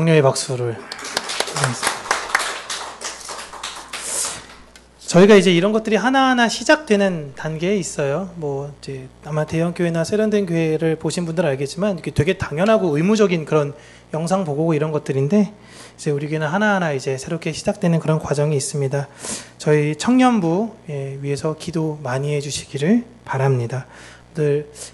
격려의 박수를 드리겠습니다. 저희가 이제 이런 것들이 하나하나 시작되는 단계에 있어요. 뭐 이제 아마 대형교회나 세련된 교회를 보신 분들은 알겠지만 이게 되게 당연하고 의무적인 그런 영상 보고 이런 것들인데, 이제 우리 교회는 하나하나 이제 새롭게 시작되는 그런 과정이 있습니다. 저희 청년부 위해서 기도 많이 해주시기를 바랍니다.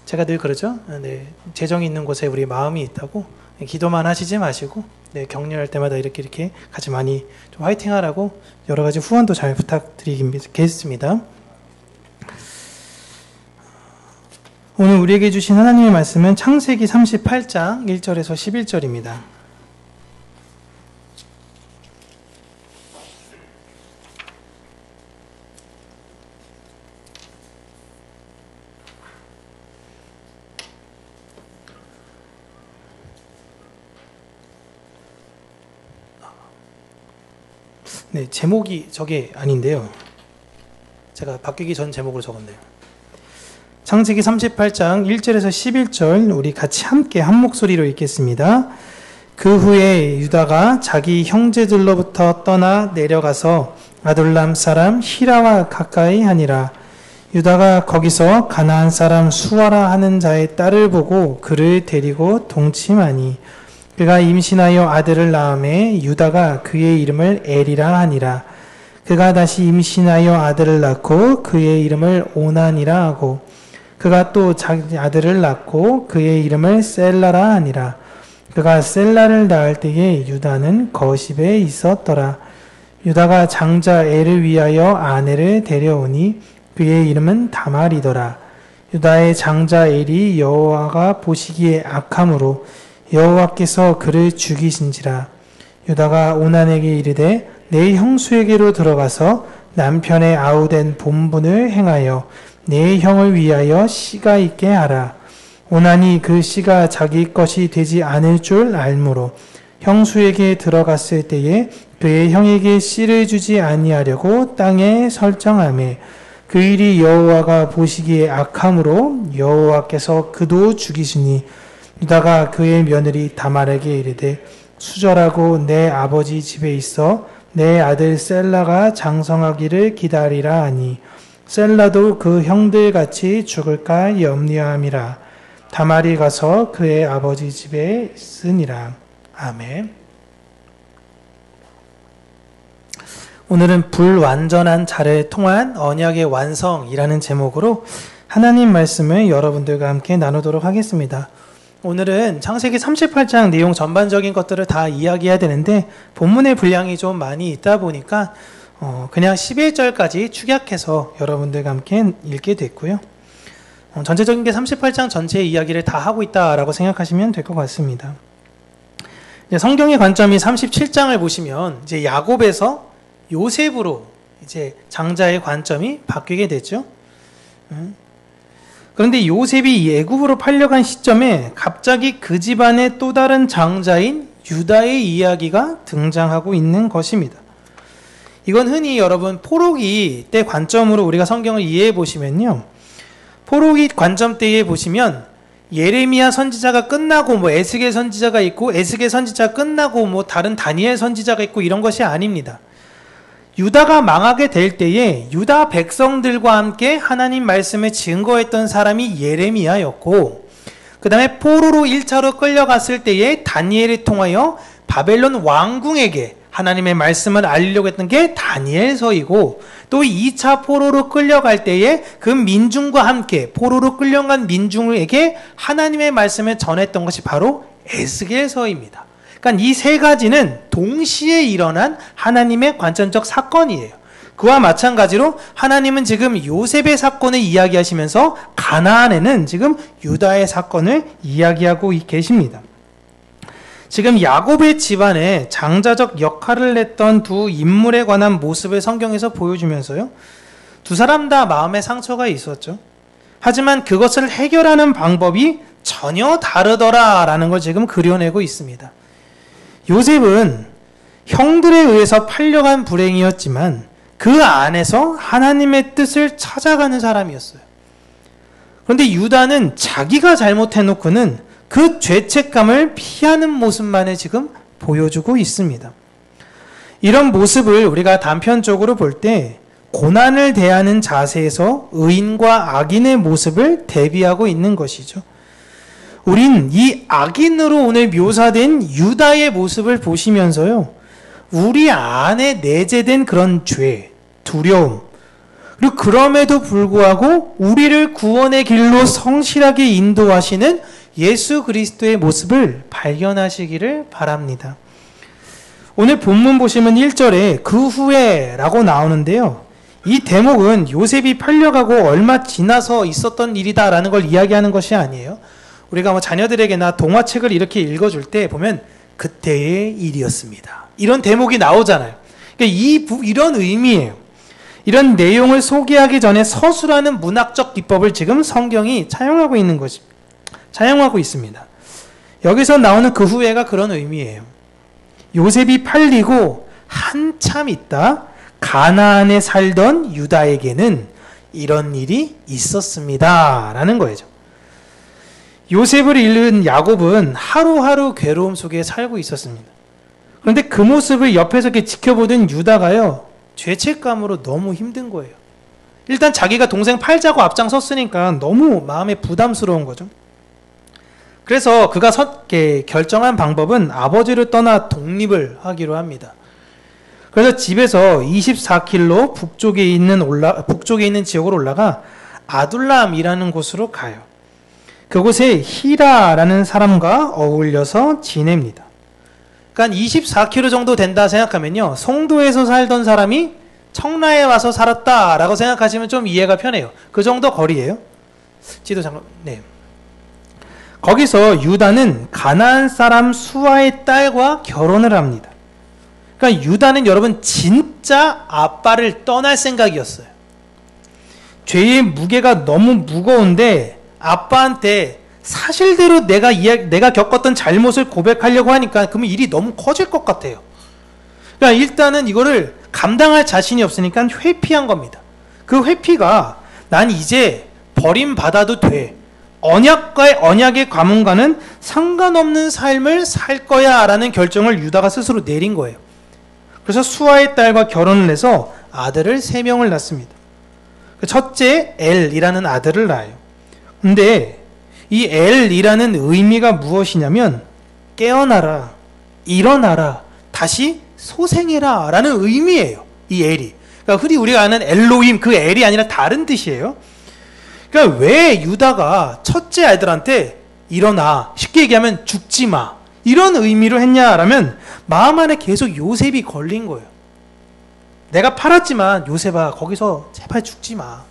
제가 늘 그러죠. 네, 재정이 있는 곳에 우리 마음이 있다고. 기도만 하시지 마시고, 네, 격려할 때마다 이렇게 같이 많이 좀 화이팅하라고 여러 가지 후원도 잘 부탁드리겠습니다. 오늘 우리에게 주신 하나님의 말씀은 창세기 38장 1절에서 11절입니다. 네, 제목이 저게 아닌데요. 제가 바뀌기 전 제목으로 적었네요. 창세기 38장 1절에서 11절 우리 같이 함께 한 목소리로 읽겠습니다. 그 후에 유다가 자기 형제들로부터 떠나 내려가서 아둘람 사람 히라와 가까이 하니라. 유다가 거기서 가나안 사람 수아라 하는 자의 딸을 보고 그를 데리고 동침하니, 그가 임신하여 아들을 낳음에 유다가 그의 이름을 엘이라 하니라. 그가 다시 임신하여 아들을 낳고 그의 이름을 오난이라 하고, 그가 또 자기 아들을 낳고 그의 이름을 셀라라 하니라. 그가 셀라를 낳을 때에 유다는 거십에 있었더라. 유다가 장자 엘을 위하여 아내를 데려오니 그의 이름은 다말이더라. 유다의 장자 엘이 여호와가 보시기에 악함으로 여호와께서 그를 죽이신지라. 유다가 오난에게 이르되 내 형수에게로 들어가서 남편의 아우된 본분을 행하여 내 형을 위하여 씨가 있게 하라. 오난이 그 씨가 자기 것이 되지 않을 줄 알므로 형수에게 들어갔을 때에 그의 형에게 씨를 주지 아니하려고 땅에 설정하매, 그 일이 여호와가 보시기에 악함으로 여호와께서 그도 죽이시니, 유다가 그의 며느리 다말에게 이르되 수절하고 내 아버지 집에 있어 내 아들 셀라가 장성하기를 기다리라 하니, 셀라도 그 형들같이 죽을까 염려함이라. 다말이 가서 그의 아버지 집에 있으니라. 아멘. 오늘은 불완전한 자를 통한 언약의 완성이라는 제목으로 하나님 말씀을 여러분들과 함께 나누도록 하겠습니다. 오늘은 창세기 38장 내용 전반적인 것들을 다 이야기해야 되는데 본문의 분량이 좀 많이 있다 보니까 그냥 11절까지 축약해서 여러분들과 함께 읽게 됐고요. 전체적인 게 38장 전체의 이야기를 다 하고 있다라고 생각하시면 될 것 같습니다. 성경의 관점이 37장을 보시면 이제 야곱에서 요셉으로 이제 장자의 관점이 바뀌게 됐죠. 그런데 요셉이 애굽으로 팔려간 시점에 갑자기 그 집안의 또 다른 장자인 유다의 이야기가 등장하고 있는 것입니다. 이건 흔히 여러분 포로기 때 관점으로 우리가 성경을 이해해 보시면요, 포로기 관점 때에 보시면 예레미야 선지자가 끝나고 에스겔 선지자가 있고, 에스겔 선지자 끝나고 다른 다니엘 선지자가 있고 이런 것이 아닙니다. 유다가 망하게 될 때에 유다 백성들과 함께 하나님 말씀을 증거했던 사람이 예레미야였고, 그 다음에 포로로 1차로 끌려갔을 때에 다니엘을 통하여 바벨론 왕궁에게 하나님의 말씀을 알리려고 했던 게 다니엘서이고, 또 2차 포로로 끌려갈 때에 그 민중과 함께 포로로 끌려간 민중에게 하나님의 말씀을 전했던 것이 바로 에스겔서입니다. 그러니까 이 세 가지는 동시에 일어난 하나님의 관점적 사건이에요. 그와 마찬가지로 하나님은 지금 요셉의 사건을 이야기하시면서 가나안에는 지금 유다의 사건을 이야기하고 계십니다. 지금 야곱의 집안에 장자적 역할을 했던 두 인물에 관한 모습을 성경에서 보여주면서요, 두 사람 다 마음에 상처가 있었죠. 하지만 그것을 해결하는 방법이 전혀 다르더라라는 걸 지금 그려내고 있습니다. 요셉은 형들에 의해서 팔려간 불행이었지만 그 안에서 하나님의 뜻을 찾아가는 사람이었어요. 그런데 유다는 자기가 잘못해놓고는 그 죄책감을 피하는 모습만을 지금 보여주고 있습니다. 이런 모습을 우리가 단편적으로 볼 때 고난을 대하는 자세에서 의인과 악인의 모습을 대비하고 있는 것이죠. 우린 이 악인으로 오늘 묘사된 유다의 모습을 보시면서요, 우리 안에 내재된 그런 죄, 두려움, 그리고 그럼에도 불구하고 우리를 구원의 길로 성실하게 인도하시는 예수 그리스도의 모습을 발견하시기를 바랍니다. 오늘 본문 보시면 1절에 그 후에 라고 나오는데요. 이 대목은 요셉이 팔려가고 얼마 지나서 있었던 일이다라는 걸 이야기하는 것이 아니에요. 우리가 뭐 자녀들에게나 동화책을 이렇게 읽어줄 때 보면 그때의 일이었습니다, 이런 대목이 나오잖아요. 그러니까 이런 의미예요. 이런 내용을 소개하기 전에 서술하는 문학적 기법을 지금 성경이 차용하고 있습니다. 여기서 나오는 그 후에가 그런 의미예요. 요셉이 팔리고 한참 있다 가나안에 살던 유다에게는 이런 일이 있었습니다 라는 거죠. 요셉을 잃은 야곱은 하루하루 괴로움 속에 살고 있었습니다. 그런데 그 모습을 옆에서 이렇게 지켜보던 유다가요, 죄책감으로 너무 힘든 거예요. 일단 자기가 동생 팔자고 앞장섰으니까 너무 마음에 부담스러운 거죠. 그래서 그가 결정한 방법은 아버지를 떠나 독립을 하기로 합니다. 그래서 집에서 24킬로 북쪽에 있는 지역으로 올라가 아둘람이라는 곳으로 가요. 그곳에 히라라는 사람과 어울려서 지냅니다. 그러니까 24km 정도 된다 생각하면요, 송도에서 살던 사람이 청라에 와서 살았다라고 생각하시면 좀 이해가 편해요. 그 정도 거리예요. 지도 잠깐. 네. 거기서 유다는 가나안 사람 수아의 딸과 결혼을 합니다. 그러니까 유다는 여러분 진짜 아빠를 떠날 생각이었어요. 죄의 무게가 너무 무거운데 아빠한테 사실대로 내가 겪었던 잘못을 고백하려고 하니까 그러면 일이 너무 커질 것 같아요. 그러니까 일단은 이거를 감당할 자신이 없으니까 회피한 겁니다. 그 회피가 난 이제 버림받아도 돼, 언약의 가문과는 상관없는 삶을 살 거야 라는 결정을 유다가 스스로 내린 거예요. 그래서 수아의 딸과 결혼을 해서 아들을 3명을 낳습니다. 첫째 엘이라는 아들을 낳아요. 근데 이 엘이라는 의미가 무엇이냐면 깨어나라, 일어나라, 다시 소생해라 라는 의미예요. 이 엘이. 그러니까 흔히 우리가 아는 엘로힘, 그 엘이 아니라 다른 뜻이에요. 그러니까 왜 유다가 첫째 아들한테 일어나, 쉽게 얘기하면 죽지 마, 이런 의미로 했냐라면 마음 안에 계속 요셉이 걸린 거예요. 내가 팔았지만 요셉아 거기서 제발 죽지 마,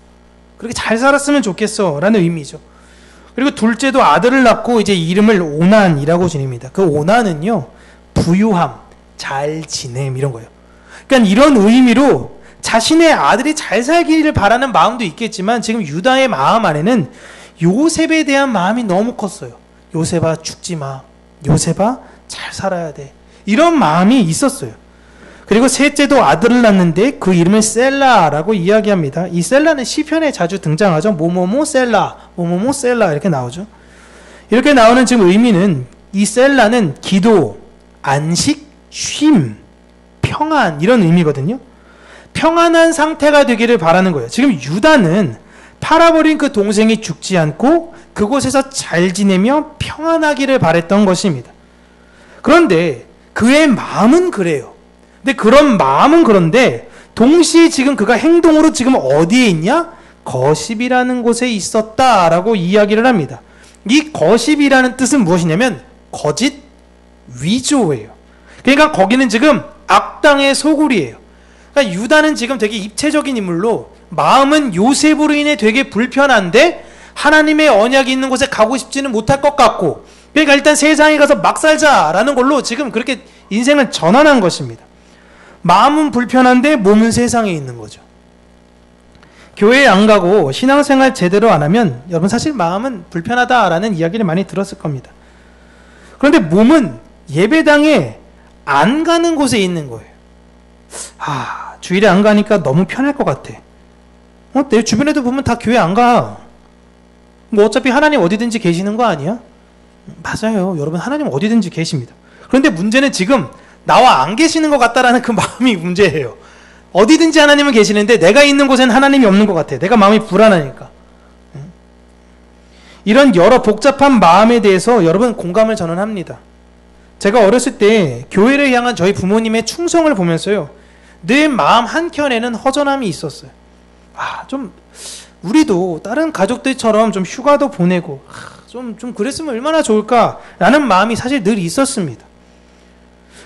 그렇게 잘 살았으면 좋겠어 라는 의미죠. 그리고 둘째도 아들을 낳고 이제 이름을 오난이라고 지냅니다. 그 오난은요, 부유함, 잘 지냄 이런 거예요. 그러니까 이런 의미로 자신의 아들이 잘 살기를 바라는 마음도 있겠지만 지금 유다의 마음 안에는 요셉에 대한 마음이 너무 컸어요. 요셉아 죽지 마, 요셉아 잘 살아야 돼, 이런 마음이 있었어요. 그리고 셋째도 아들을 낳는데 그 이름을 셀라라고 이야기합니다. 이 셀라는 시편에 자주 등장하죠. 뭐뭐뭐 셀라, 뭐뭐뭐 셀라 이렇게 나오죠. 이렇게 나오는 지금 의미는 이 셀라는 기도, 안식, 쉼, 평안 이런 의미거든요. 평안한 상태가 되기를 바라는 거예요. 지금 유다는 팔아버린 그 동생이 죽지 않고 그곳에서 잘 지내며 평안하기를 바랬던 것입니다. 그런데 그의 마음은 그래요. 근데 그런 마음은 그런데 동시에 지금 그가 행동으로 지금 어디에 있냐? 거십이라는 곳에 있었다라고 이야기를 합니다. 이 거십이라는 뜻은 무엇이냐면 거짓, 위조예요. 그러니까 거기는 지금 악당의 소굴이에요. 그러니까 유다는 지금 되게 입체적인 인물로 마음은 요셉으로 인해 되게 불편한데 하나님의 언약이 있는 곳에 가고 싶지는 못할 것 같고, 그러니까 일단 세상에 가서 막 살자라는 걸로 지금 그렇게 인생을 전환한 것입니다. 마음은 불편한데 몸은 세상에 있는 거죠. 교회에 안 가고 신앙생활 제대로 안 하면 여러분 사실 마음은 불편하다라는 이야기를 많이 들었을 겁니다. 그런데 몸은 예배당에 안 가는 곳에 있는 거예요. 주일에 안 가니까 너무 편할 것 같아. 내 주변에도 보면 다 교회 안 가. 뭐 어차피 하나님 어디든지 계시는 거 아니야? 맞아요. 여러분 하나님 어디든지 계십니다. 그런데 문제는 지금 나와 안 계시는 것 같다라는 그 마음이 문제예요. 어디든지 하나님은 계시는데 내가 있는 곳엔 하나님이 없는 것 같아. 내가 마음이 불안하니까. 이런 여러 복잡한 마음에 대해서 여러분 공감을 저는 합니다. 제가 어렸을 때 교회를 향한 저희 부모님의 충성을 보면서요, 늘 마음 한켠에는 허전함이 있었어요. 좀 우리도 다른 가족들처럼 좀 휴가도 보내고 좀 그랬으면 얼마나 좋을까라는 마음이 사실 늘 있었습니다.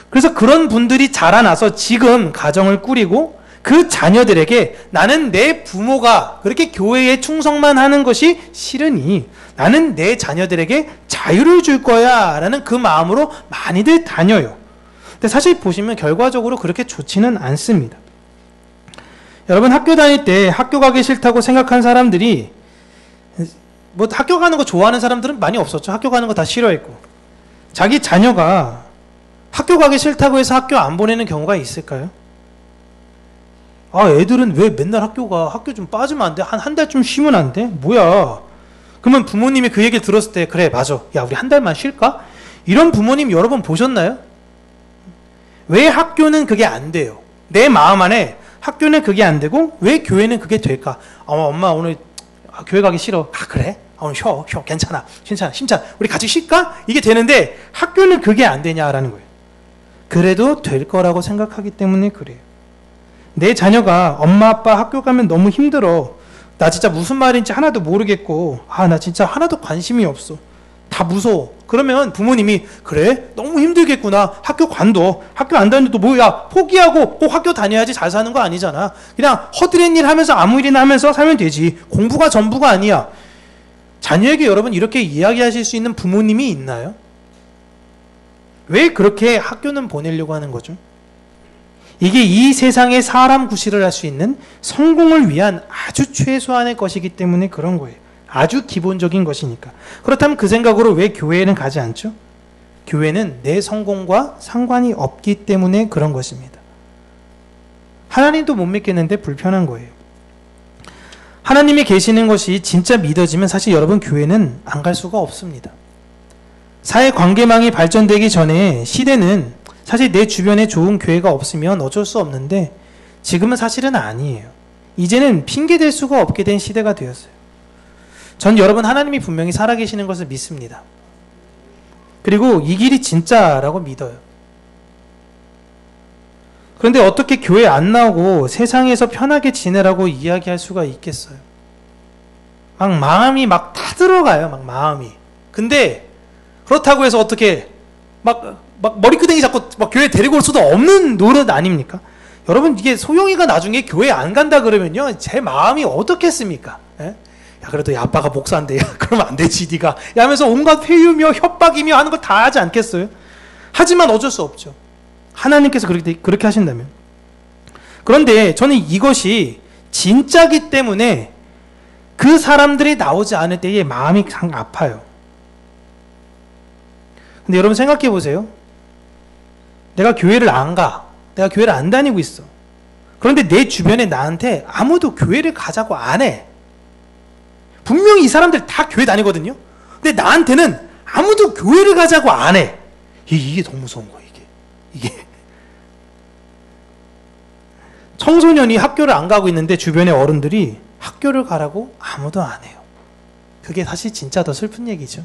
그래서 그런 분들이 자라나서 지금 가정을 꾸리고 그 자녀들에게 나는 내 부모가 그렇게 교회에 충성만 하는 것이 싫으니 나는 내 자녀들에게 자유를 줄 거야 라는 그 마음으로 많이들 다녀요. 근데 사실 보시면 결과적으로 그렇게 좋지는 않습니다. 여러분, 학교 다닐 때 학교 가기 싫다고 생각한 사람들이, 뭐 학교 가는 거 좋아하는 사람들은 많이 없었죠. 학교 가는 거 다 싫어했고. 자기 자녀가 학교 가기 싫다고 해서 학교 안 보내는 경우가 있을까요? 애들은 왜 맨날 학교 가? 학교 좀 빠지면 안 돼? 한 달 좀 쉬면 안 돼? 뭐야? 그러면 부모님이 그 얘기를 들었을 때, 그래, 맞아. 야, 우리 한 달만 쉴까? 이런 부모님 여러 번 보셨나요? 왜 학교는 그게 안 돼요? 내 마음 안에 학교는 그게 안 되고 왜 교회는 그게 될까? 엄마 오늘 교회 가기 싫어. 그래? 오늘 쉬어. 괜찮아. 우리 같이 쉴까? 이게 되는데 학교는 그게 안 되냐라는 거예요. 그래도 될 거라고 생각하기 때문에 그래요. 내 자녀가 엄마 아빠 학교 가면 너무 힘들어. 나 진짜 무슨 말인지 하나도 모르겠고 나 진짜 하나도 관심이 없어. 다 무서워. 그러면 부모님이 그래? 너무 힘들겠구나. 학교 관둬. 학교 안 다녀도 뭐야? 포기하고 꼭 학교 다녀야지 잘 사는 거 아니잖아. 그냥 허드렛 일 하면서 아무 일이나 하면서 살면 되지. 공부가 전부가 아니야. 자녀에게 여러분 이렇게 이야기하실 수 있는 부모님이 있나요? 왜 그렇게 학교는 보내려고 하는 거죠? 이게 이 세상에 사람 구실을 할 수 있는 성공을 위한 아주 최소한의 것이기 때문에 그런 거예요. 아주 기본적인 것이니까. 그렇다면 그 생각으로 왜 교회에는 가지 않죠? 교회는 내 성공과 상관이 없기 때문에 그런 것입니다. 하나님도 못 믿겠는데 불편한 거예요. 하나님이 계시는 것이 진짜 믿어지면 사실 여러분 교회는 안 갈 수가 없습니다. 사회 관계망이 발전되기 전에 시대는 사실 내 주변에 좋은 교회가 없으면 어쩔 수 없는데 지금은 사실은 아니에요. 이제는 핑계댈 수가 없게 된 시대가 되었어요. 전 여러분 하나님이 분명히 살아계시는 것을 믿습니다. 그리고 이 길이 진짜라고 믿어요. 그런데 어떻게 교회 안 나오고 세상에서 편하게 지내라고 이야기할 수가 있겠어요? 마음이 다 들어가요. 마음이. 근데 그렇다고 해서 어떻게 머리끄댕이 잡고 교회 데리고 올 수도 없는 노릇 아닙니까? 여러분 이게 소영이가 나중에 교회 안 간다 그러면요 제 마음이 어떻겠습니까? 예? 야 그래도 아빠가 목사인데 그러면 안 되지 니가 하면서 온갖 회유며 협박이며 하는 걸 다 하지 않겠어요? 하지만 어쩔 수 없죠. 하나님께서 그렇게 하신다면. 그런데 저는 이것이 진짜기 때문에 그 사람들이 나오지 않을 때에 마음이 상 아파요. 근데 여러분 생각해 보세요. 내가 교회를 안 가. 내가 교회를 안 다니고 있어. 그런데 내 주변에 나한테 아무도 교회를 가자고 안 해. 분명히 이 사람들 다 교회 다니거든요. 근데 나한테는 아무도 교회를 가자고 안 해. 이게 더 무서운 거예요. 이게 청소년이 학교를 안 가고 있는데 주변에 어른들이 학교를 가라고 아무도 안 해요. 그게 사실 진짜 더 슬픈 얘기죠.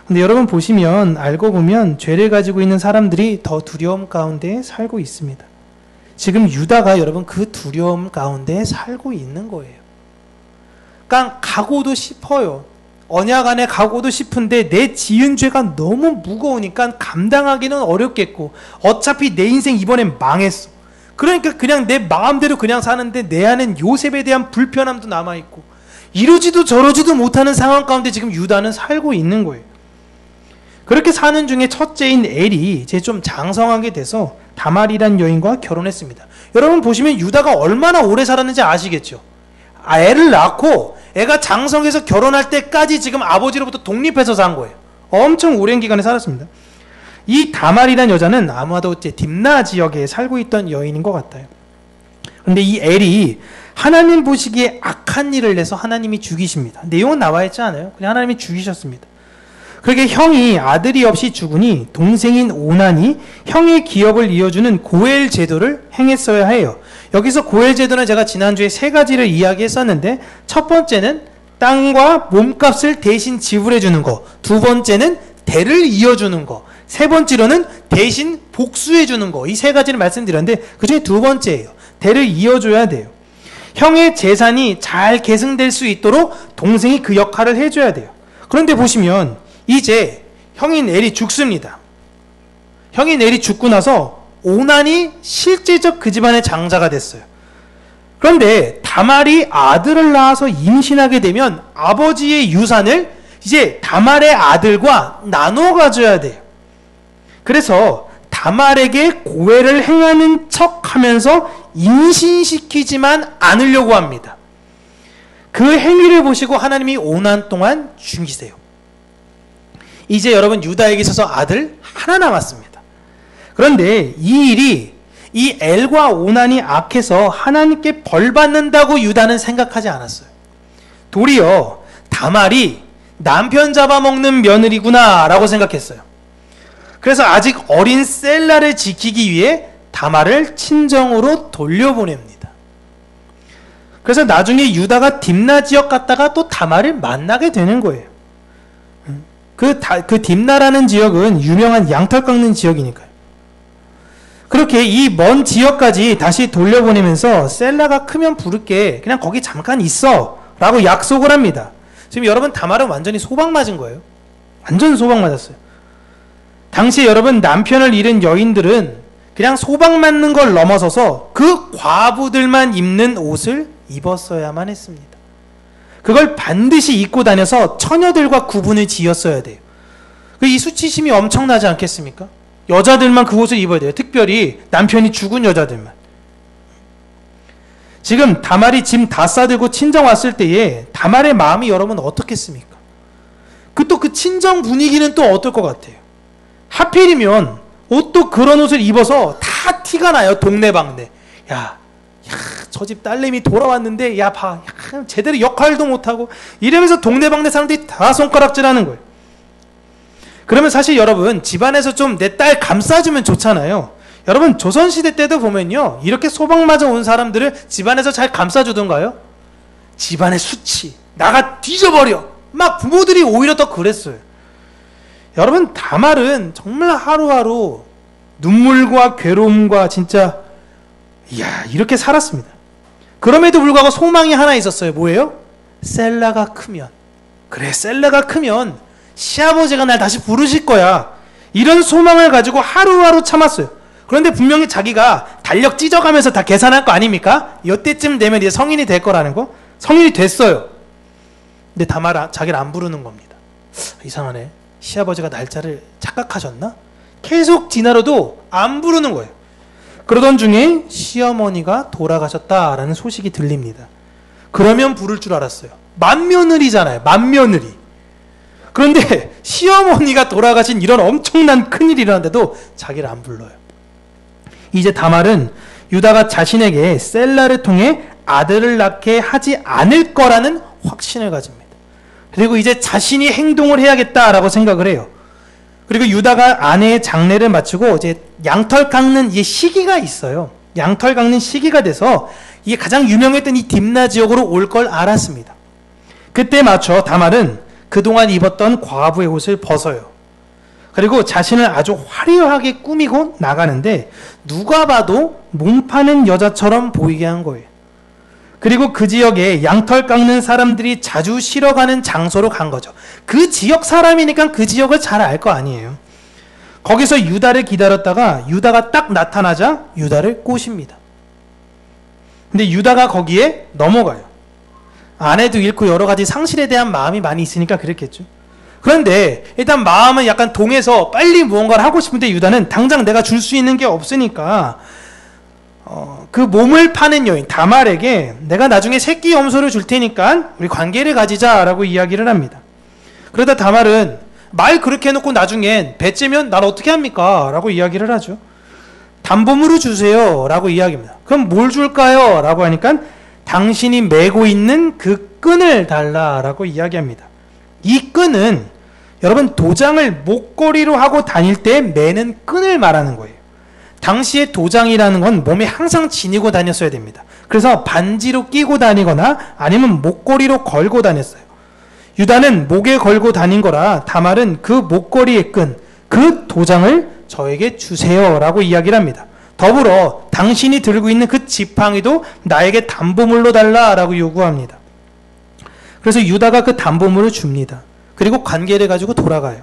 근데 여러분 보시면 알고 보면 죄를 가지고 있는 사람들이 더 두려움 가운데 살고 있습니다. 지금 유다가 여러분 그 두려움 가운데 살고 있는 거예요. 그러니까 가고도 싶어요. 언약 안에 가고도 싶은데 내 지은 죄가 너무 무거우니까 감당하기는 어렵겠고 어차피 내 인생 이번엔 망했어. 그러니까 그냥 내 마음대로 그냥 사는데 내 안엔 요셉에 대한 불편함도 남아있고 이러지도 저러지도 못하는 상황 가운데 지금 유다는 살고 있는 거예요. 그렇게 사는 중에 첫째인 엘이 이제 좀 장성하게 돼서 다말이란 여인과 결혼했습니다. 여러분 보시면 유다가 얼마나 오래 살았는지 아시겠죠? 애를 낳고 애가 장성해서 결혼할 때까지 지금 아버지로부터 독립해서 산 거예요. 엄청 오랜 기간에 살았습니다. 이 다말이란 여자는 아마도 이제 딥나 지역에 살고 있던 여인인 것 같아요. 그런데 이 엘이 하나님 보시기에 악한 일을 내서 하나님이 죽이십니다. 내용은 나와 있지 않아요. 그냥 하나님이 죽이셨습니다. 그렇게 형이 아들이 없이 죽으니 동생인 오난이 형의 기업을 이어주는 고엘 제도를 행했어야 해요. 여기서 고엘 제도는 제가 지난주에 세 가지를 이야기했었는데, 첫 번째는 땅과 몸값을 대신 지불해 주는 거, 두 번째는 대를 이어주는 거, 세 번째로는 대신 복수해 주는 거, 이 세 가지를 말씀드렸는데 그 중에 두 번째예요. 대를 이어줘야 돼요. 형의 재산이 잘 계승될 수 있도록 동생이 그 역할을 해줘야 돼요. 그런데 보시면 이제 형인 엘이 죽습니다. 형인 엘이 죽고 나서 오난이 실제적 그 집안의 장자가 됐어요. 그런데 다말이 아들을 낳아서 임신하게 되면 아버지의 유산을 이제 다말의 아들과 나눠 가져야 돼요. 그래서 다말에게 고해를 행하는 척하면서 임신시키지만 않으려고 합니다. 그 행위를 보시고 하나님이 오난 동안 죽이세요. 이제 여러분 유다에게 있어서 아들 하나 남았습니다. 그런데 이 일이 이 엘과 오난이 악해서 하나님께 벌 받는다고 유다는 생각하지 않았어요. 도리어 다말이 남편 잡아먹는 며느리구나 라고 생각했어요. 그래서 아직 어린 셀라를 지키기 위해 다말을 친정으로 돌려보냅니다. 그래서 나중에 유다가 딥나 지역 갔다가 또 다말을 만나게 되는 거예요. 그 딥나라는 지역은 유명한 양털 깎는 지역이니까요. 그렇게 이 먼 지역까지 다시 돌려보내면서 셀라가 크면 부를게, 그냥 거기 잠깐 있어 라고 약속을 합니다. 지금 여러분 다말은 완전히 소방 맞은 거예요. 완전 소방 맞았어요. 당시에 여러분 남편을 잃은 여인들은 그냥 소방 맞는 걸 넘어서서 그 과부들만 입는 옷을 입었어야만 했습니다. 그걸 반드시 입고 다녀서 처녀들과 구분을 지었어야 돼요. 이 수치심이 엄청나지 않겠습니까? 여자들만 그 옷을 입어야 돼요. 특별히 남편이 죽은 여자들만. 지금 다말이 짐 다 싸들고 친정 왔을 때에 다말의 마음이 여러분 어떻겠습니까? 그 친정 분위기는 또 어떨 것 같아요? 하필이면 옷도 그런 옷을 입어서 다 티가 나요. 동네방네. 저 집 딸내미 돌아왔는데 제대로 역할도 못하고 이러면서 동네방네 사람들이 다 손가락질하는 거예요. 그러면 사실 여러분 집안에서 좀 내 딸 감싸주면 좋잖아요. 여러분 조선시대 때도 보면요, 이렇게 소방 맞아 온 사람들을 집안에서 잘 감싸주던가요? 집안의 수치 나가 뒤져버려 막 부모들이 오히려 더 그랬어요. 여러분 다말은 정말 하루하루 눈물과 괴로움과 진짜 이렇게 살았습니다. 그럼에도 불구하고 소망이 하나 있었어요. 뭐예요? 셀라가 크면, 그래 셀라가 크면 시아버지가 날 다시 부르실 거야, 이런 소망을 가지고 하루하루 참았어요. 그런데 분명히 자기가 달력 찢어가면서 다 계산할 거 아닙니까? 이때쯤 되면 이제 성인이 될 거라는 거. 성인이 됐어요. 근데 다말아 자기를 안 부르는 겁니다. 이상하네, 시아버지가 날짜를 착각하셨나? 계속 지나려도 안 부르는 거예요. 그러던 중에 시어머니가 돌아가셨다라는 소식이 들립니다. 그러면 부를 줄 알았어요. 맏며느리잖아요. 맏며느리. 그런데 시어머니가 돌아가신 이런 엄청난 큰일이 일어났는데도 자기를 안 불러요. 이제 다말은 유다가 자신에게 셀라를 통해 아들을 낳게 하지 않을 거라는 확신을 가집니다. 그리고 이제 자신이 행동을 해야겠다라고 생각을 해요. 그리고 유다가 아내의 장례를 마치고 이제 양털 깎는 이 시기가 있어요. 양털 깎는 시기가 돼서 이게 가장 유명했던 이 딥나 지역으로 올 걸 알았습니다. 그때 맞춰 다말은 그동안 입었던 과부의 옷을 벗어요. 그리고 자신을 아주 화려하게 꾸미고 나가는데 누가 봐도 몸 파는 여자처럼 보이게 한 거예요. 그리고 그 지역에 양털 깎는 사람들이 자주 쉬러 가는 장소로 간 거죠. 그 지역 사람이니까 그 지역을 잘 알 거 아니에요. 거기서 유다를 기다렸다가 유다가 딱 나타나자 유다를 꼬십니다. 근데 유다가 거기에 넘어가요. 아내도 잃고 여러 가지 상실에 대한 마음이 많이 있으니까 그랬겠죠. 그런데 일단 마음은 약간 동해서 빨리 무언가를 하고 싶은데 유다는 당장 내가 줄 수 있는 게 없으니까 그 몸을 파는 여인 다말에게 내가 나중에 새끼 염소를 줄 테니까 우리 관계를 가지자라고 이야기를 합니다. 그러다 다말은 말 그렇게 해놓고 나중엔 배째면 날 어떻게 합니까? 라고 이야기를 하죠. 담보물을 주세요 라고 이야기합니다. 그럼 뭘 줄까요? 라고 하니까 당신이 메고 있는 그 끈을 달라라고 이야기합니다. 이 끈은 여러분, 도장을 목걸이로 하고 다닐 때 매는 끈을 말하는 거예요. 당시에 도장이라는 건 몸에 항상 지니고 다녔어야 됩니다. 그래서 반지로 끼고 다니거나 아니면 목걸이로 걸고 다녔어요. 유다는 목에 걸고 다닌 거라 다말은 그 목걸이의 끈, 그 도장을 저에게 주세요 라고 이야기를 합니다. 더불어 당신이 들고 있는 그 지팡이도 나에게 담보물로 달라라고 요구합니다. 그래서 유다가 그 담보물을 줍니다. 그리고 관계를 가지고 돌아가요.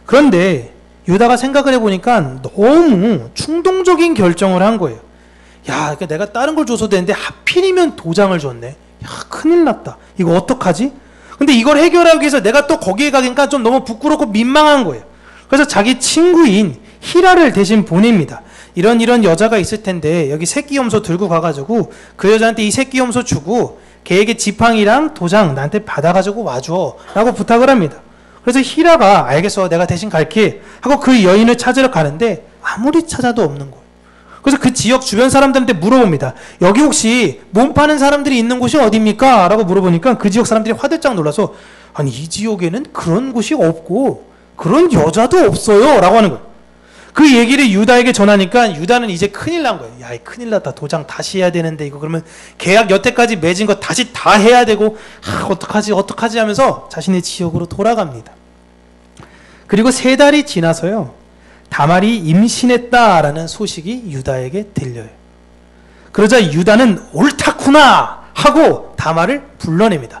그런데 유다가 생각을 해보니까 너무 충동적인 결정을 한 거예요. 야, 내가 다른 걸 줘서 되는데 하필이면 도장을 줬네. 야, 큰일 났다. 이거 어떡하지? 근데 이걸 해결하기 위해서 내가 또 거기에 가니까 좀 너무 부끄럽고 민망한 거예요. 그래서 자기 친구인 히라를 대신 보냅니다. 이런 여자가 있을 텐데 여기 새끼염소 들고 가가지고 그 여자한테 이 새끼염소 주고 걔에게 지팡이랑 도장 나한테 받아가지고 와줘 라고 부탁을 합니다. 그래서 히라가 알겠어, 내가 대신 갈게 하고 그 여인을 찾으러 가는데 아무리 찾아도 없는 거예요. 그래서 그 지역 주변 사람들한테 물어봅니다. 여기 혹시 몸 파는 사람들이 있는 곳이 어디입니까? 라고 물어보니까 그 지역 사람들이 화들짝 놀라서 아니, 이 지역에는 그런 곳이 없고 그런 여자도 없어요 라고 하는 거예요. 그 얘기를 유다에게 전하니까 유다는 이제 큰일 난 거예요. 야, 큰일 났다. 도장 다시 해야 되는데 이거 그러면 계약 여태까지 맺은 거 다시 다 해야 되고 어떡하지 하면서 자신의 지역으로 돌아갑니다. 그리고 3달이 지나서요, 다말이 임신했다라는 소식이 유다에게 들려요. 그러자 유다는 옳다구나 하고 다말을 불러냅니다.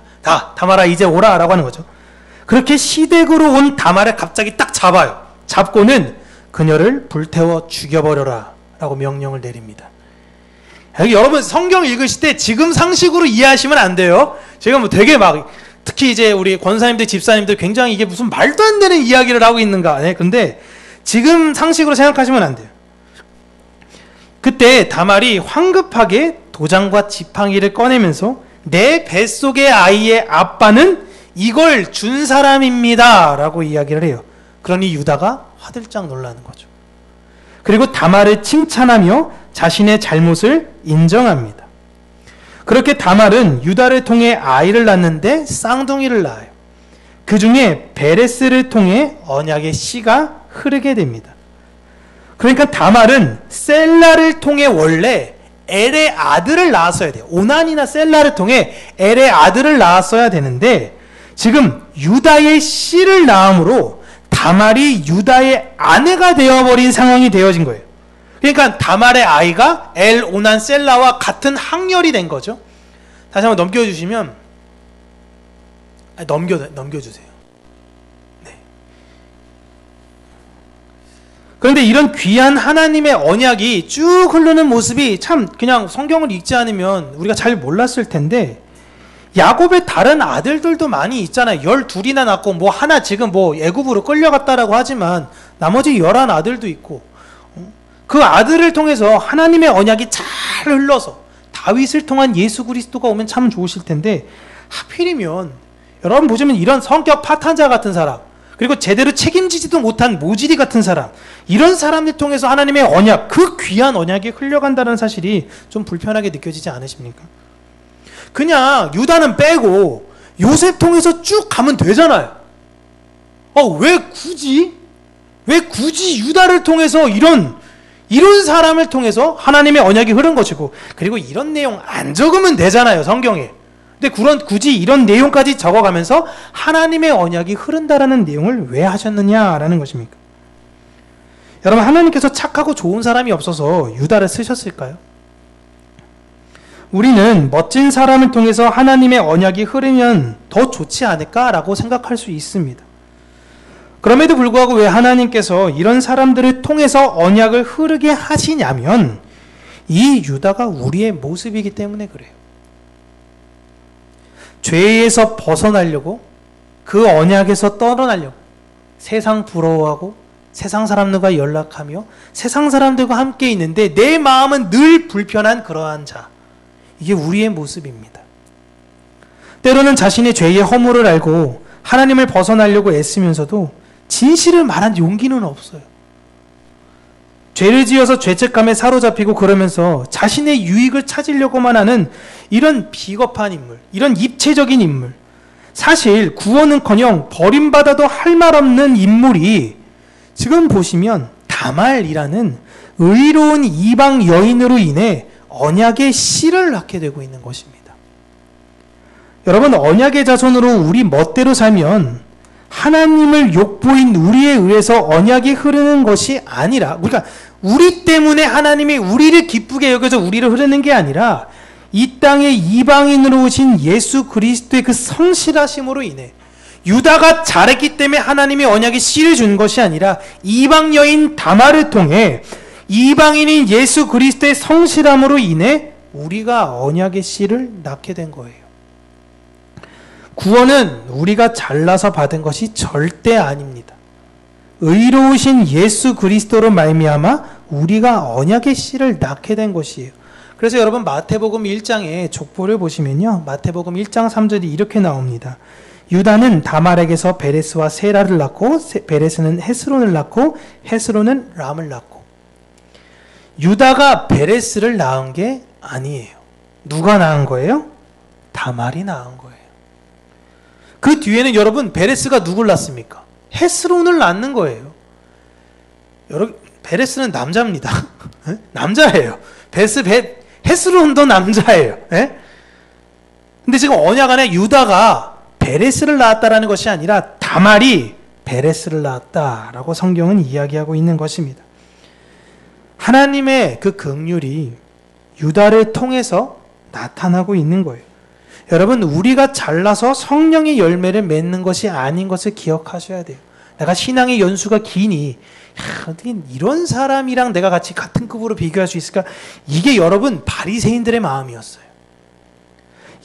다말아 이제 오라 라고 하는 거죠. 그렇게 시댁으로 온 다말을 갑자기 딱 잡아요. 잡고는 그녀를 불태워 죽여버려라 라고 명령을 내립니다. 여러분, 성경 읽으실 때 지금 상식으로 이해하시면 안 돼요. 제가 뭐 되게 특히 이제 우리 권사님들, 집사님들 굉장히 이게 무슨 말도 안 되는 이야기를 하고 있는가. 네, 근데 지금 상식으로 생각하시면 안 돼요. 그때 다말이 황급하게 도장과 지팡이를 꺼내면서 내 뱃속의 아이의 아빠는 이걸 준 사람입니다 라고 이야기를 해요. 그러니 유다가 화들짝 놀라는 거죠. 그리고 다말을 칭찬하며 자신의 잘못을 인정합니다. 그렇게 다말은 유다를 통해 아이를 낳는데 쌍둥이를 낳아요. 그 중에 베레스를 통해 언약의 씨가 흐르게 됩니다. 그러니까 다말은 셀라를 통해 원래 엘의 아들을 낳았어야 돼요. 오난이나 셀라를 통해 엘의 아들을 낳았어야 되는데 지금 유다의 씨를 낳음으로 다말이 유다의 아내가 되어버린 상황이 되어진 거예요. 그러니까 다말의 아이가 엘, 오난, 셀라와 같은 학렬이 된 거죠. 다시 한번 넘겨주시면, 넘겨주세요. 네. 그런데 이런 귀한 하나님의 언약이 쭉 흐르는 모습이 참 그냥 성경을 읽지 않으면 우리가 잘 몰랐을 텐데, 야곱의 다른 아들들도 많이 있잖아요. 12이나 낳고 뭐 하나 지금 뭐 애굽으로 끌려갔다라고 하지만 나머지 11 아들도 있고, 그 아들을 통해서 하나님의 언약이 잘 흘러서 다윗을 통한 예수 그리스도가 오면 참 좋으실 텐데, 하필이면 여러분 보시면 이런 성격 파탄자 같은 사람, 그리고 제대로 책임지지도 못한 모질이 같은 사람, 이런 사람들 통해서 하나님의 언약, 그 귀한 언약이 흘러간다는 사실이 좀 불편하게 느껴지지 않으십니까? 그냥 유다는 빼고 요셉 통해서 쭉 가면 되잖아요. 왜 굳이 유다를 통해서 이런 사람을 통해서 하나님의 언약이 흐른 것이고, 그리고 이런 내용 안 적으면 되잖아요, 성경에. 근데 굳이 이런 내용까지 적어가면서 하나님의 언약이 흐른다라는 내용을 왜 하셨느냐라는 것입니까? 여러분, 하나님께서 착하고 좋은 사람이 없어서 유다를 쓰셨을까요? 우리는 멋진 사람을 통해서 하나님의 언약이 흐르면 더 좋지 않을까라고 생각할 수 있습니다. 그럼에도 불구하고 왜 하나님께서 이런 사람들을 통해서 언약을 흐르게 하시냐면, 이 유다가 우리의 모습이기 때문에 그래요. 죄에서 벗어나려고, 그 언약에서 떨어나려고 세상 부러워하고 세상 사람들과 연락하며 세상 사람들과 함께 있는데 내 마음은 늘 불편한 그러한 자, 이게 우리의 모습입니다. 때로는 자신의 죄의 허물을 알고 하나님을 벗어나려고 애쓰면서도 진실을 말한 용기는 없어요. 죄를 지어서 죄책감에 사로잡히고 그러면서 자신의 유익을 찾으려고만 하는 이런 비겁한 인물, 이런 입체적인 인물, 사실 구원은커녕 버림받아도 할 말 없는 인물이 지금 보시면 다말이라는 의로운 이방 여인으로 인해 언약의 씨를 낳게 되고 있는 것입니다. 여러분, 언약의 자손으로 우리 멋대로 살면 하나님을 욕보인 우리에 의해서 언약이 흐르는 것이 아니라, 그러니까 우리 때문에 하나님이 우리를 기쁘게 여겨서 우리를 흐르는 게 아니라 이 땅에 이방인으로 오신 예수 그리스도의 그 성실하심으로 인해, 유다가 잘했기 때문에 하나님이 언약의 씨를 준 것이 아니라 이방 여인 다말을 통해 이방인인 예수 그리스도의 성실함으로 인해 우리가 언약의 씨를 낳게 된 거예요. 구원은 우리가 잘나서 받은 것이 절대 아닙니다. 의로우신 예수 그리스도로 말미암아 우리가 언약의 씨를 낳게 된 것이에요. 그래서 여러분, 마태복음 1장의 족보를 보시면요, 마태복음 1장 3절이 이렇게 나옵니다. 유다는 다말에게서 베레스와 세라를 낳고, 베레스는 헤스론을 낳고, 헤스론은 람을 낳고. 유다가 베레스를 낳은 게 아니에요. 누가 낳은 거예요? 다말이 낳은 거예요. 그 뒤에는 여러분, 베레스가 누굴 낳습니까? 헤스론을 낳는 거예요. 여러분, 베레스는 남자입니다. 남자예요. 헤스론도 남자예요. 근데 지금 언약 안에 유다가 베레스를 낳았다라는 것이 아니라 다말이 베레스를 낳았다라고 성경은 이야기하고 있는 것입니다. 하나님의 그 긍휼이 유다를 통해서 나타나고 있는 거예요. 여러분, 우리가 잘나서 성령의 열매를 맺는 것이 아닌 것을 기억하셔야 돼요. 내가 신앙의 연수가 기니 어떻게 이런 사람이랑 내가 같이 같은 급으로 비교할 수 있을까? 이게 여러분 바리새인들의 마음이었어요.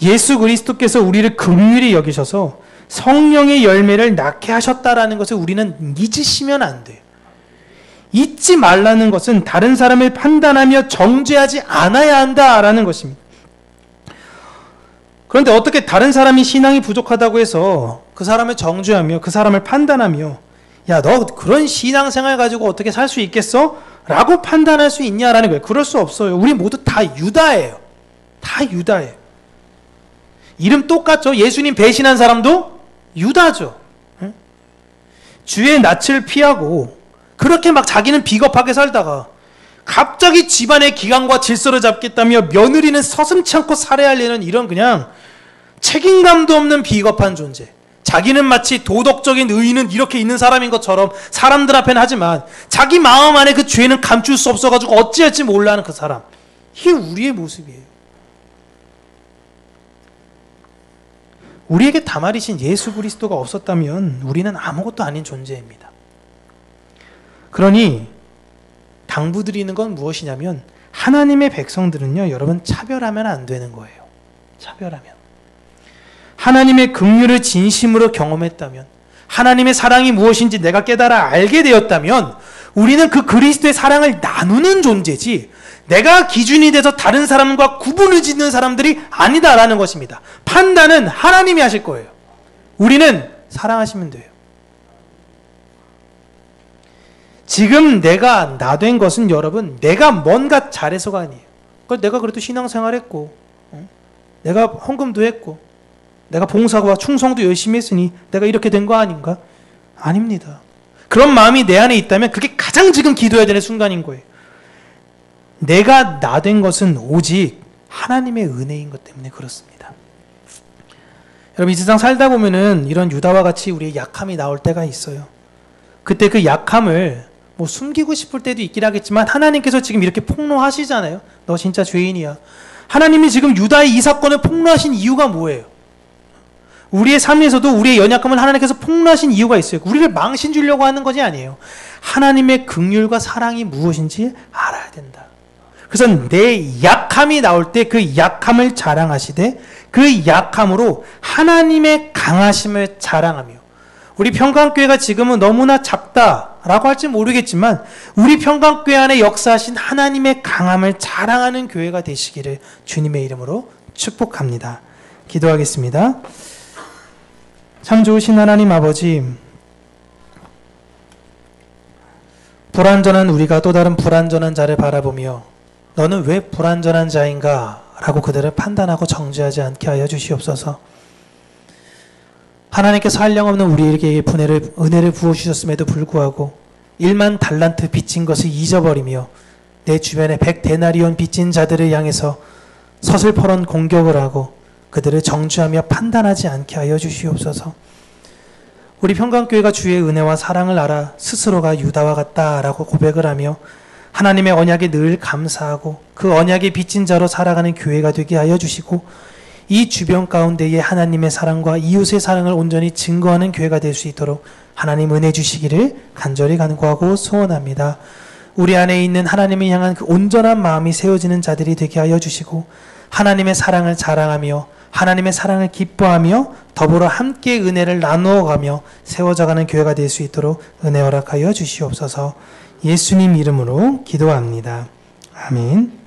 예수 그리스도께서 우리를 긍휼히 여기셔서 성령의 열매를 낳게 하셨다라는 것을 우리는 잊으시면 안 돼요. 잊지 말라는 것은 다른 사람을 판단하며 정죄하지 않아야 한다라는 것입니다. 그런데 어떻게 다른 사람이 신앙이 부족하다고 해서 그 사람을 정죄하며 그 사람을 판단하며, 야, 너 그런 신앙생활 가지고 어떻게 살 수 있겠어? 라고 판단할 수 있냐라는 거예요. 그럴 수 없어요. 우리 모두 다 유다예요. 다 유다예요. 이름 똑같죠? 예수님 배신한 사람도 유다죠. 주의 낯을 피하고 그렇게 막 자기는 비겁하게 살다가 갑자기 집안의 기강과 질서를 잡겠다며 며느리는 서슴치 않고 살해하려는 이런 그냥 책임감도 없는 비겁한 존재. 자기는 마치 도덕적인 의의는 이렇게 있는 사람인 것처럼 사람들 앞에는 하지만 자기 마음 안에 그 죄는 감출 수 없어가지고 어찌할지 몰라 하는 그 사람. 이게 우리의 모습이에요. 우리에게 다말이신 예수 그리스도가 없었다면 우리는 아무것도 아닌 존재입니다. 그러니 당부드리는 건 무엇이냐면, 하나님의 백성들은요, 여러분, 차별하면 안 되는 거예요. 차별하면. 하나님의 긍휼을 진심으로 경험했다면, 하나님의 사랑이 무엇인지 내가 깨달아 알게 되었다면 우리는 그 그리스도의 사랑을 나누는 존재지, 내가 기준이 돼서 다른 사람과 구분을 짓는 사람들이 아니다라는 것입니다. 판단은 하나님이 하실 거예요. 우리는 사랑하시면 돼요. 지금 내가 나 된 것은 여러분, 내가 뭔가 잘해서가 아니에요. 내가 그래도 신앙생활 했고, 내가 헌금도 했고, 내가 봉사와 충성도 열심히 했으니 내가 이렇게 된 거 아닌가? 아닙니다. 그런 마음이 내 안에 있다면 그게 가장 지금 기도해야 되는 순간인 거예요. 내가 나 된 것은 오직 하나님의 은혜인 것 때문에 그렇습니다. 여러분, 이 세상 살다 보면은 이런 유다와 같이 우리의 약함이 나올 때가 있어요. 그때 그 약함을 뭐 숨기고 싶을 때도 있긴 하겠지만 하나님께서 지금 이렇게 폭로하시잖아요. 너 진짜 죄인이야. 하나님이 지금 유다의 이 사건을 폭로하신 이유가 뭐예요? 우리의 삶에서도 우리의 연약함을 하나님께서 폭로하신 이유가 있어요. 우리를 망신 주려고 하는 것이 아니에요. 하나님의 긍휼과 사랑이 무엇인지 알아야 된다. 그래서 내 약함이 나올 때 그 약함을 자랑하시되 그 약함으로 하나님의 강하심을 자랑하며, 우리 평강교회가 지금은 너무나 작다라고 할지 모르겠지만 우리 평강교회 안에 역사하신 하나님의 강함을 자랑하는 교회가 되시기를 주님의 이름으로 축복합니다. 기도하겠습니다. 참 좋으신 하나님 아버지, 불완전한 우리가 또 다른 불완전한 자를 바라보며 너는 왜 불완전한 자인가? 라고 그들을 판단하고 정죄하지 않게 하여 주시옵소서. 하나님께서 한량없는 우리에게 은혜를 부어주셨음에도 불구하고 1만 달란트 빚진 것을 잊어버리며 내 주변에 100데나리온 빚진 자들을 향해서 서슬퍼런 공격을 하고 그들을 정죄하며 판단하지 않게 하여 주시옵소서. 우리 평강교회가 주의 은혜와 사랑을 알아 스스로가 유다와 같다라고 고백을 하며 하나님의 언약에 늘 감사하고 그 언약에 빚진 자로 살아가는 교회가 되게 하여 주시고 이 주변 가운데에 하나님의 사랑과 이웃의 사랑을 온전히 증거하는 교회가 될 수 있도록 하나님 은혜 주시기를 간절히 간구하고 소원합니다. 우리 안에 있는 하나님을 향한 그 온전한 마음이 세워지는 자들이 되게 하여 주시고 하나님의 사랑을 자랑하며 하나님의 사랑을 기뻐하며 더불어 함께 은혜를 나누어가며 세워져가는 교회가 될 수 있도록 은혜 허락하여 주시옵소서. 예수님 이름으로 기도합니다. 아멘.